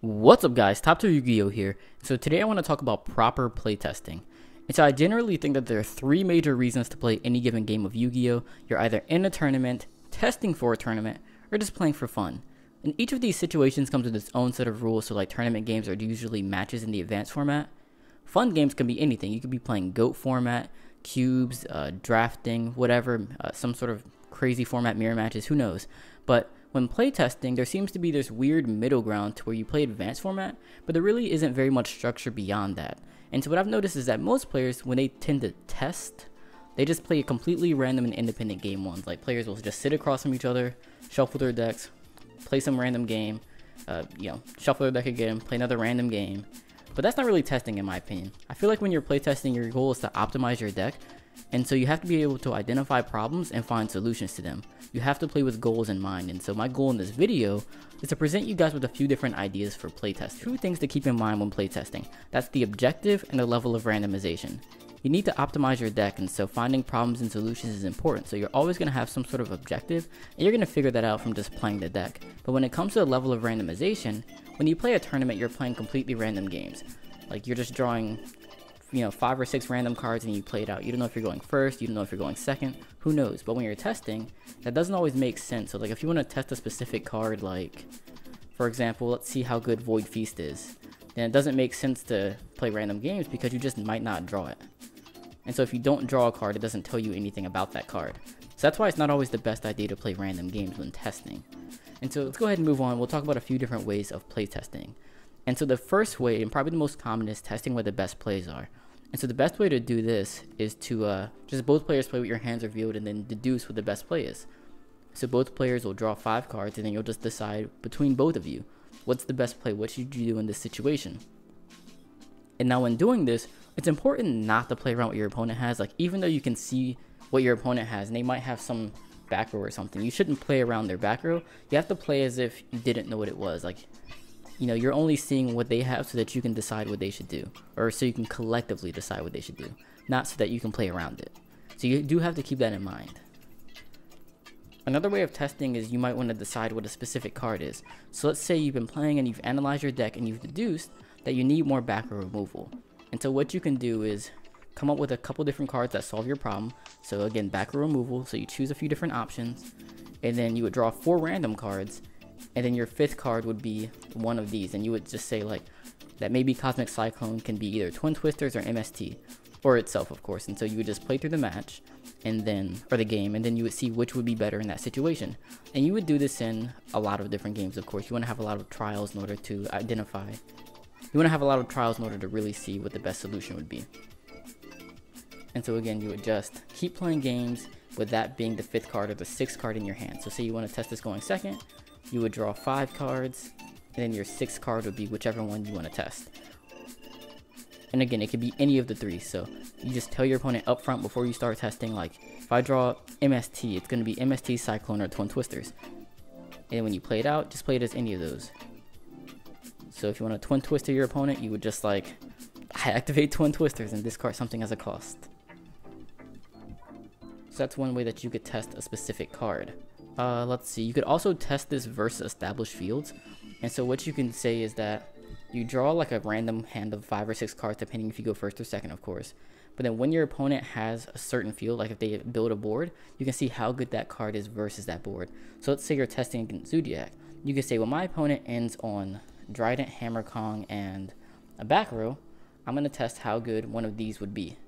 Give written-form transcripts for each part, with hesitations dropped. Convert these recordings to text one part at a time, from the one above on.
What's up guys, TopTierYugioh here. So today I want to talk about proper playtesting. And so I generally think that there are three major reasons to play any given game of Yu-Gi-Oh! You're either in a tournament, testing for a tournament, or just playing for fun. And each of these situations comes with its own set of rules, so like tournament games are usually matches in the advanced format. Fun games can be anything. You could be playing GOAT format, cubes, drafting, whatever, some sort of crazy format, mirror matches, who knows. But when playtesting, there seems to be this weird middle ground to where you play advanced format, but there really isn't very much structure beyond that. And so what I've noticed is that most players, when they tend to test, they just play a completely random and independent game ones. Like players will just sit across from each other, shuffle their decks, play some random game, shuffle their deck again, play another random game. But that's not really testing in my opinion. I feel like when you're playtesting, your goal is to optimize your deck, and so you have to be able to identify problems and find solutions to them. You have to play with goals in mind, and so my goal in this video is to present you guys with a few different ideas for playtesting. Two things to keep in mind when playtesting. That's the objective and the level of randomization. You need to optimize your deck, and so finding problems and solutions is important. So you're always going to have some sort of objective, and you're going to figure that out from just playing the deck. But when it comes to the level of randomization, when you play a tournament, you're playing completely random games. Like you're just drawing 5 or 6 random cards and you play it out. You don't know if you're going first, you don't know if you're going second, who knows. But when you're testing, that doesn't always make sense. So like if you want to test a specific card, like for example, let's see how good Void Feast is, then it doesn't make sense to play random games because you just might not draw it. And so if you don't draw a card, it doesn't tell you anything about that card. So that's why it's not always the best idea to play random games when testing. And so let's go ahead and move on. We'll talk about a few different ways of play testing. And so the first way, and probably the most common, is testing where the best plays are. And so the best way to do this is to just both players play with your hands revealed and then deduce what the best play is. So both players will draw 5 cards and then you'll just decide between both of you, what's the best play, what should you do in this situation. And now when doing this, it's important not to play around what your opponent has. Like even though you can see what your opponent has and they might have some back row or something, you shouldn't play around their back row. You have to play as if you didn't know what it was. Like, you're only seeing what they have so that you can decide what they should do, or so you can collectively decide what they should do, not so that you can play around it. So you do have to keep that in mind. Another way of testing is you might want to decide what a specific card is. So let's say you've been playing and you've analyzed your deck and you've deduced that you need more back row removal. And so what you can do is come up with a couple different cards that solve your problem. So again, back row removal, so you choose a few different options, and then you would draw 4 random cards, and then your 5th card would be one of these, and you would just say like that maybe Cosmic Cyclone can be either Twin Twisters or MST, or itself of course. And so you would just play through the match and then, or the game, and then you would see which would be better in that situation. And you would do this in a lot of different games, of course. You want to have a lot of trials in order to identify, you want to have a lot of trials in order to really see what the best solution would be. And so again, you would just keep playing games with that being the 5th card or the 6th card in your hand. So say you want to test this going second, you would draw 5 cards, and then your 6th card would be whichever one you want to test. And again, it could be any of the 3, so you just tell your opponent up front before you start testing, like, if I draw MST, it's going to be MST, Cyclone, or Twin Twisters. And when you play it out, just play it as any of those. So if you want to Twin Twister your opponent, you would just, like, activate Twin Twisters and discard something as a cost. So that's one way that you could test a specific card. Let's see, you could also test this versus established fields. And so what you can say is that you draw like a random hand of 5 or 6 cards, depending if you go first or second, of course. But then when your opponent has a certain field, like if they build a board, you can see how good that card is versus that board. So let's say you're testing against Zodiac. You can say, well, my opponent ends on Trident, Hammer Kong, and a back row. I'm going to test how good one of these would be.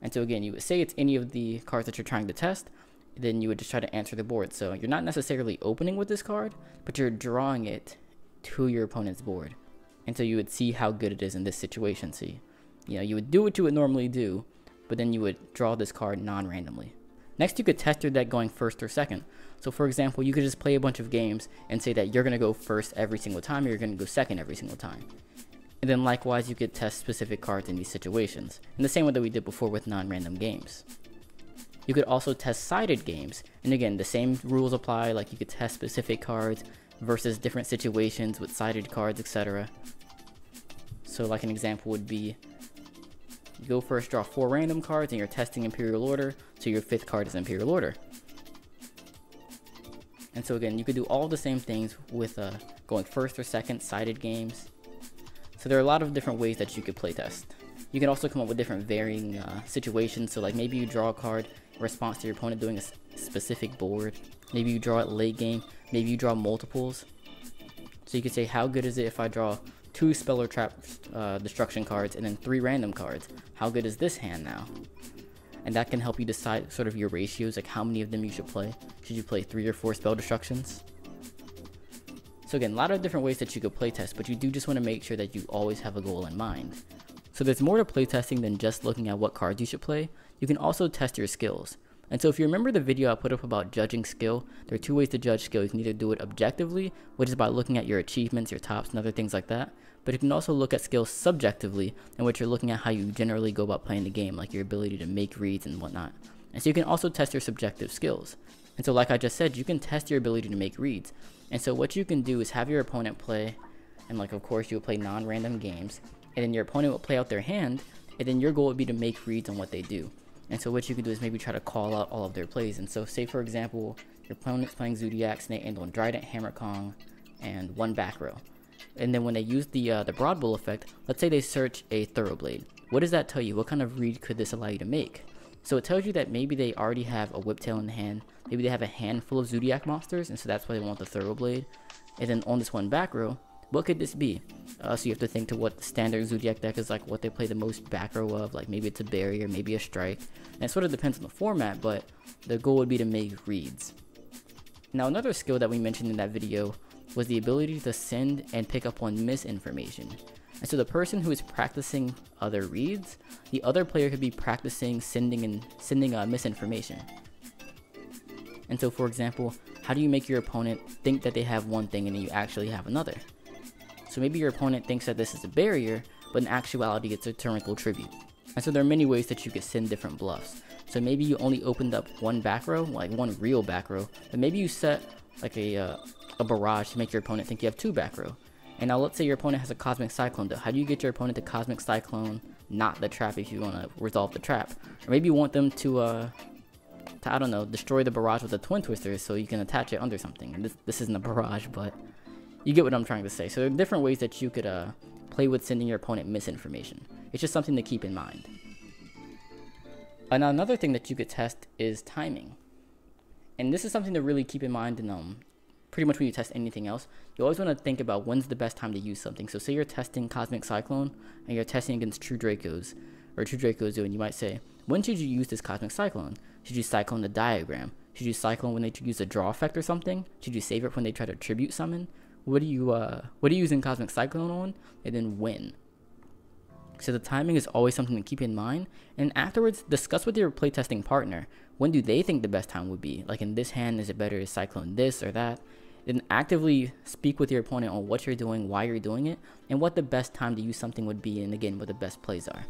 And so again, you would say it's any of the cards that you're trying to test, then you would just try to answer the board. So you're not necessarily opening with this card, but you're drawing it to your opponent's board. And so you would see how good it is in this situation. So you would do what you would normally do, but then you would draw this card non-randomly. Next, you could test your deck going first or second. So for example, you could just play a bunch of games and say that you're going to go first every single time, or you're going to go second every single time. And then likewise, you could test specific cards in these situations, in the same way that we did before with non-random games. You could also test sided games, and again, the same rules apply. Like you could test specific cards versus different situations with sided cards, etc. So like an example would be, you go first, draw 4 random cards, and you're testing Imperial Order, so your 5th card is Imperial Order. And so again, you could do all the same things with going first or second, sided games. So there are a lot of different ways that you could playtest. You can also come up with different varying situations. So like maybe you draw a card in response to your opponent doing a specific board. Maybe you draw it late game. Maybe you draw multiples. So you could say, how good is it if I draw 2 spell or trap destruction cards and then 3 random cards? How good is this hand now? And that can help you decide sort of your ratios, like how many of them you should play. Should you play 3 or 4 spell destructions? So again, a lot of different ways that you could playtest, but you do just want to make sure that you always have a goal in mind. So there's more to playtesting than just looking at what cards you should play. You can also test your skills. And so if you remember the video I put up about judging skill, there are 2 ways to judge skill. You can either do it objectively, which is by looking at your achievements, your tops, and other things like that. But you can also look at skills subjectively, in which you're looking at how you generally go about playing the game, like your ability to make reads and whatnot. And so you can also test your subjective skills. And so like I just said, you can test your ability to make reads. And so what you can do is have your opponent play, and like of course you would play non-random games, and then your opponent will play out their hand, and then your goal would be to make reads on what they do. And so what you can do is maybe try to call out all of their plays. And so say for example, your opponent's playing Zodiac, Snake Angel, and Trident, Hammer Kong, and 1 back row. And then when they use the Broad Bull effect, let's say they search a Thoroughblade. What does that tell you? What kind of read could this allow you to make? So it tells you that maybe they already have a Whiptail in the hand. Maybe they have a handful of Zodiac monsters, and so that's why they want the Thoroughblade. And then on this 1 back row, what could this be? So you have to think to what the standard Zodiac deck is, like what they play the most back row of, like maybe it's a barrier, maybe a strike. And it sort of depends on the format, but the goal would be to make reads. Now another skill that we mentioned in that video was the ability to send and pick up on misinformation. And so the person who is practicing other reads, the other player could be practicing sending misinformation. And so for example, how do you make your opponent think that they have one thing and then you actually have another? So maybe your opponent thinks that this is a barrier, but in actuality it's a Torrential Tribute. And so there are many ways that you could send different bluffs. So maybe you only opened up 1 back row, like 1 real back row, but maybe you set like a barrage to make your opponent think you have 2 back row. And now let's say your opponent has a Cosmic Cyclone though. How do you get your opponent to Cosmic Cyclone, not the trap if you want to resolve the trap? Or maybe you want them to I don't know, destroy the barrage with a Twin Twister so you can attach it under something. And this isn't a barrage, but you get what I'm trying to say. So there are different ways that you could play with sending your opponent misinformation. It's just something to keep in mind. And another thing that you could test is timing. And this is something to really keep in mind in pretty much when you test anything else. You always want to think about when's the best time to use something. So say you're testing Cosmic Cyclone and you're testing against True Dracos, or True Dracos do, and you might say, when should you use this Cosmic Cyclone? Should you cyclone the diagram? Should you cyclone when they use a draw effect or something? Should you save it when they try to tribute summon? What are you using Cosmic Cyclone on, and then when? So the timing is always something to keep in mind, and afterwards discuss with your playtesting partner. When do they think the best time would be? Like in this hand, is it better to cyclone this or that? Then actively speak with your opponent on what you're doing, why you're doing it, and what the best time to use something would be, and again, what the best plays are.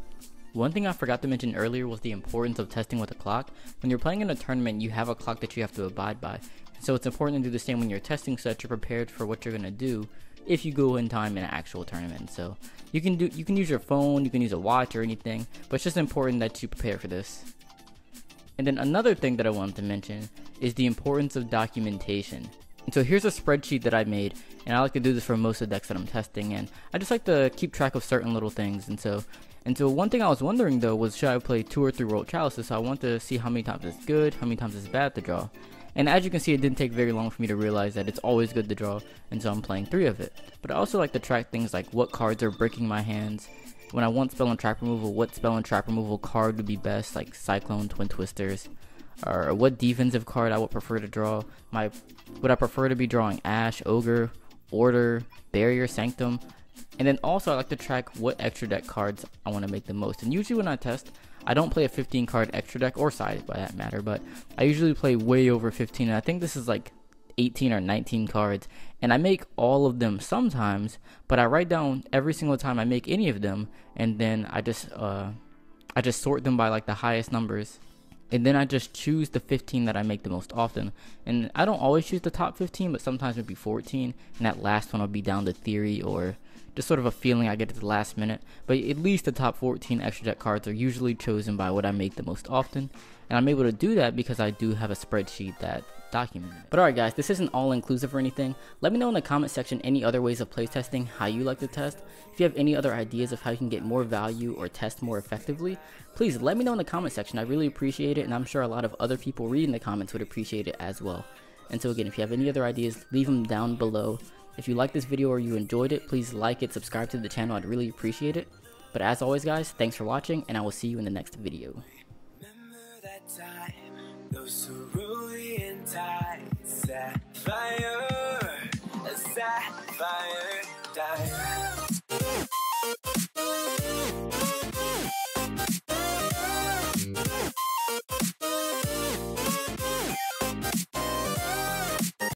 One thing I forgot to mention earlier was the importance of testing with a clock. When you're playing in a tournament, you have a clock that you have to abide by. So it's important to do the same when you're testing so that you're prepared for what you're going to do if you go in time in an actual tournament. So you can use your phone, you can use a watch or anything, but it's just important that you prepare for this. And then another thing that I wanted to mention is the importance of documentation. And so here's a spreadsheet that I made, and I like to do this for most of the decks that I'm testing, and I just like to keep track of certain little things. And so one thing I was wondering though was, should I play 2 or 3 Royal Chalices? So I want to see how many times it's good, how many times it's bad to draw. And as you can see, it didn't take very long for me to realize that it's always good to draw, and so I'm playing 3 of it. But I also like to track things like what cards are breaking my hands. When I want spell and trap removal, what spell and trap removal card would be best, like Cyclone, Twin Twisters, or what defensive card I would prefer to draw. Would I prefer to be drawing Ash, Ogre, Order, Barrier, Sanctum? And then also I like to track what extra deck cards I want to make the most. And usually when I test, I don't play a 15 card extra deck, or side by that matter, but I usually play way over 15, and I think this is like 18 or 19 cards, and I make all of them sometimes, but I write down every single time I make any of them, and then I just sort them by like the highest numbers, and then I just choose the 15 that I make the most often. And I don't always choose the top 15, but sometimes maybe 14, and that last one will be down to Theory or just sort of a feeling I get at the last minute, but at least the top 14 extra deck cards are usually chosen by what I make the most often, and I'm able to do that because I do have a spreadsheet that documents it. But alright guys, this isn't all inclusive or anything. Let me know in the comment section any other ways of playtesting, how you like to test. If you have any other ideas of how you can get more value or test more effectively, please let me know in the comment section. I really appreciate it, and I'm sure a lot of other people reading the comments would appreciate it as well. And so again, if you have any other ideas, leave them down below. If you liked this video or you enjoyed it, please like it, subscribe to the channel, I'd really appreciate it. But as always guys, thanks for watching, and I will see you in the next video. Those cerulean tides set fire